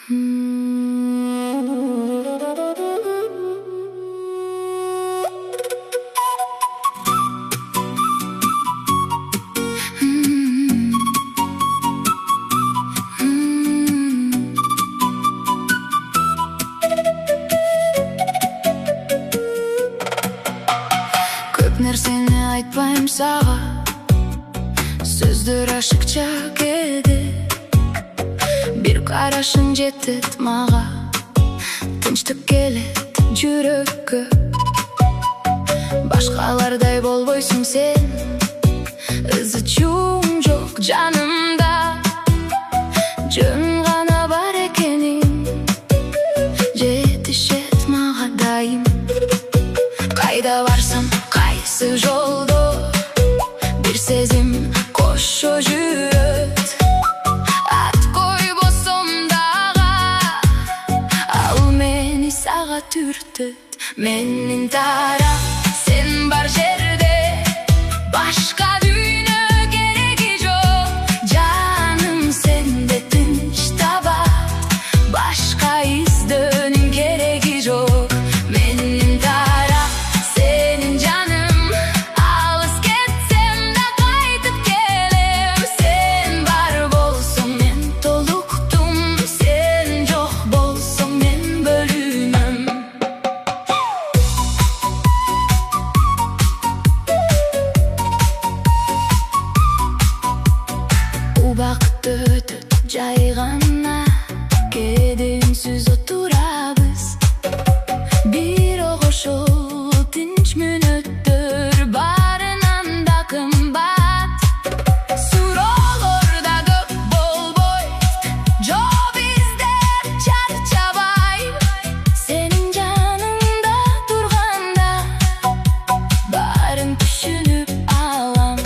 Көп нәрсені айтпайым саға, сөздер ашықша келді. Bir қарашың жетет маға, тыныштық келет жүрекке. Башқалардай болбойсың сен, ызы-чуң жоқ жанымда. Жөн ғана бар екенің, жетішет маға дайым. Қайда барсам, қайсы жолды, bir сезім қошу жүрет. Ат қойбо сондаға, ал мені саға түртет. Менің тарап, сен бар жерде, башқа дүйнө керегі жоқ. Жаным сенде тыныш табат, башқа іздөнүн керегі жоқ. Менің тарап, сенің жаным, алыс кетсем да қайтып келем. Сен бар болсаң мен толықтым, сен жоқ болсаң мен бөлінем. Убакыт өтөт жай гана, кээде үнсүз отурабыз. Бир огошол тынч мүнөттөр барынан да кымбат. Суроолор да көп болбойт, жо бизде чарчабай. Сенин жаныңда турганда, баарын түшүнүп алам.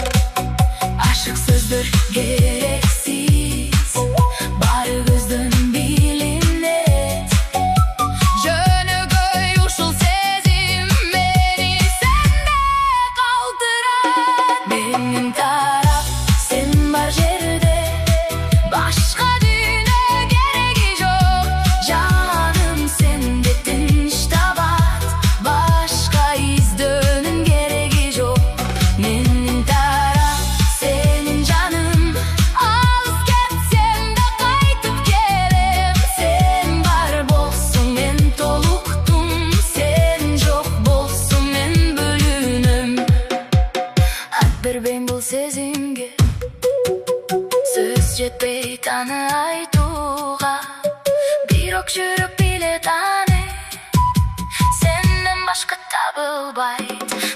Ашык сөздөр керексиз, баары көздөн билинет. Жөнөгөй ушул сезим мени сенде калтырат. Менин тарап, сен бар жерде, башка дүйнө кереги жок. Жаным сенде тынч табат, башка издөнүн кереги жок. Менин тарап, сенин жаным, алыс кетсем да кайтып келем. Сен бар болсаң мен толуктум, сен жок болсаң мен бөлүнөм. Ат бербейм бул сезимге, сөз жетпей аны айтууга. Бирок жүрөк билет аны, сенден башка табылбайт.